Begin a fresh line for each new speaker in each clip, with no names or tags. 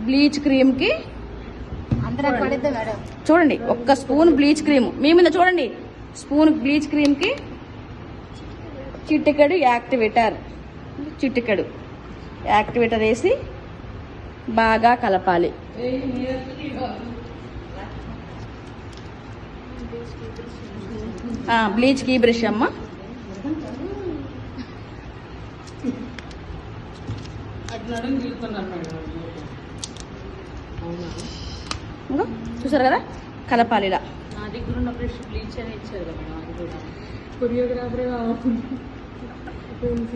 Bleach క్రీమ్కి చూడండి, ఒక్క spoon bleach cream మీ మీద చూడండి, స్పూన్ బ్లీచ్ క్రీమ్కి చిటికెడు యాక్టివేటర్ వేసి బాగా కలపాలి. బ్లీచ్ కీ బ్రష్ అమ్మ. చూసారు కదా, కలపాలి ఇలా.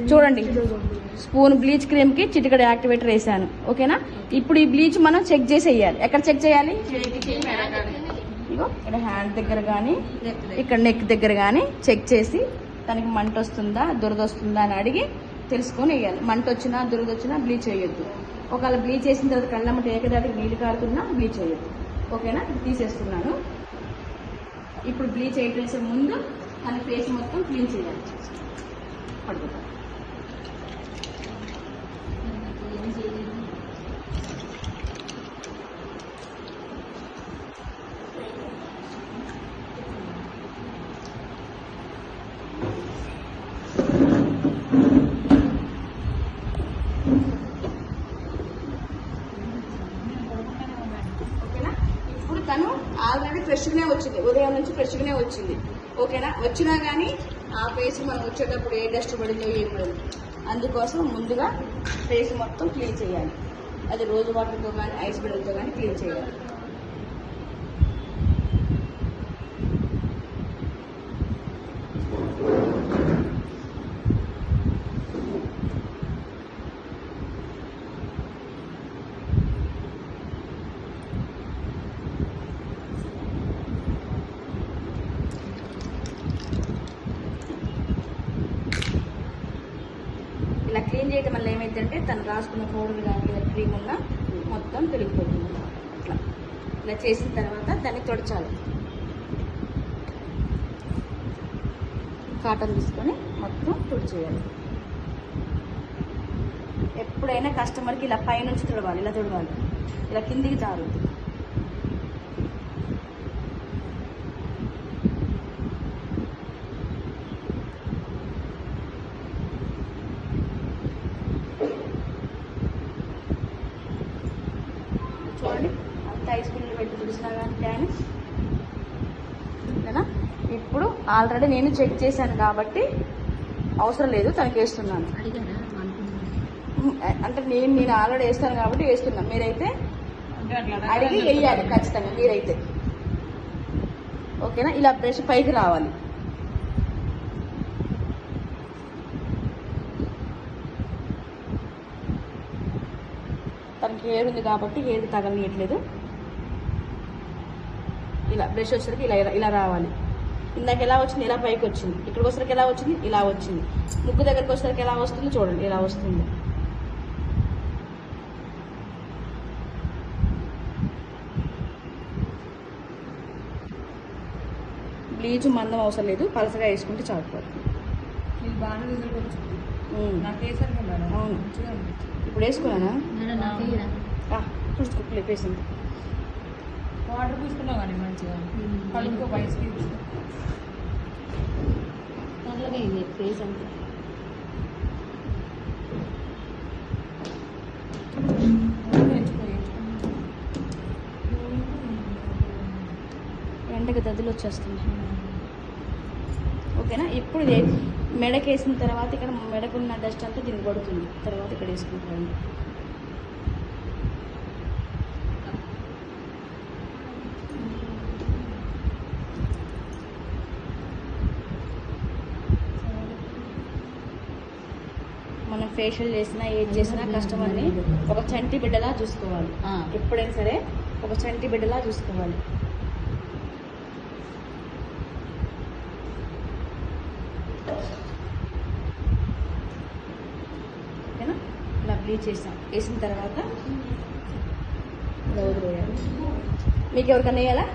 చూడండి, స్పూన్ బ్లీచ్ క్రీమ్కి చిటికెడు యాక్టివేటర్ వేసాను. ఓకేనా, ఇప్పుడు ఈ బ్లీచ్ మనం చెక్ చేసి వేయాలి. ఎక్కడ చెక్ చేయాలి? ఇక్కడ హ్యాండ్ దగ్గర కానీ ఇక్కడ నెక్ దగ్గర కానీ చెక్ చేసి తనకి మంట వస్తుందా దురద వస్తుందా అని అడిగి తెలుసుకొని వేయాలి. మంట వచ్చినా దురద వచ్చినా బ్లీచ్ వేయొద్దు. ఒకవేళ బ్లీచ్ వేసిన తర్వాత కళ్ళమ్మట ఏకదాటికి నీళ్ళు కారుతున్నా బ్లీచ్ వేయొద్దు. ఓకేనా, తీసేస్తున్నాను. ఇప్పుడు బ్లీచ్ వేయటేసే ముందు తన ఫేస్ మొత్తం క్లీన్ చేయాలి. పడుకుంటా తను ఆల్రెడీ ఫ్రెష్గానే వచ్చింది, ఉదయం నుంచి ఫ్రెష్గానే వచ్చింది. ఓకేనా, వచ్చినా కానీ ఆ ఫేస్ మనం వచ్చేటప్పుడు ఏ డస్ట్ పడిందో ఏం పడింది, అందుకోసం ముందుగా ఫేస్ మొత్తం క్లీన్ చేయాలి. అది రోజు వాటర్తో కానీ ఐస్ బిడ్డలతో కానీ క్లీన్ చేయాలి. ఇలా క్లీన్ చేయడం వల్ల ఏమైందంటే తను రాసుకున్న పౌడర్ కానీ క్రీమ్ ఉన్నా మొత్తం పెరిగిపోతుంది. అట్లా ఇలా చేసిన తర్వాత దాన్ని తుడచాలి. కాటన్ తీసుకొని మొత్తం తుడిచేయాలి. ఎప్పుడైనా కస్టమర్కి ఇలా పైనుంచి తుడవాలి, ఇలా తుడవాలి, ఇలా కిందికి జారుద్ది. చూడండి, అంత ఐస్ పిల్లలు పెట్టి తుడిచినా కానీ ట్యాన్ ఓకేనా. ఇప్పుడు ఆల్రెడీ నేను చెక్ చేశాను కాబట్టి అవసరం లేదు, తనకి వేస్తున్నాను. అంటే నేను ఆల్రెడీ వేస్తాను కాబట్టి వేస్తున్నాను. మీరైతే అడిగి వేయాలి ఖచ్చితంగా మీరైతే. ఓకేనా, ఇలా బ్రష్ పైకి రావాలి. తనకి హెయిర్ ఉంది కాబట్టి హెయిర్ తగలనియట్లేదు. ఇలా బ్రష్ వచ్చేసరికి ఇలా రావాలి. ఇందాక ఎలా వచ్చింది, ఇలా పైకి వచ్చింది. ఇక్కడికి వచ్చేసరికి ఎలా వచ్చింది, ఇలా వచ్చింది. ముక్కు దగ్గరికి వచ్చేసరికి ఎలా వస్తుంది చూడండి, ఇలా వస్తుంది. బ్లీచ్ మందం అవసరం లేదు, పలసగా వేసుకుంటే చాలుపోతుంది. అవును, ఇప్పుడు వేసుకున్నానా చూసుకో వేసింది.
వాటర్ పూసుకున్నావు కానీ మంచిగా కలుపుకో వయసుకి నల్లగా అయింది ఫేస్ అంతా.
ఎండకి దద్దులు వచ్చేస్తుంది. ఓకేనా, ఇప్పుడు మెడకి వేసిన తర్వాత ఇక్కడ మెడకున్న డస్ట్ అంతా దీనికి పడుతుంది. తర్వాత ఇక్కడ వేసుకుంటాను. మనం ఫేషియల్ చేసినా ఏది చేసినా కస్టమర్ని ఒక చంటి బిడ్డలా చూసుకోవాలి. ఎప్పుడైనా సరే ఒక చంటి బిడ్డలా చూసుకోవాలి. ఓకేనా, ఇలా బ్లీచ్ చేసాం. వేసిన తర్వాత వదిలేయాలి. మీకు ఎవరికన్నా వేయాలా?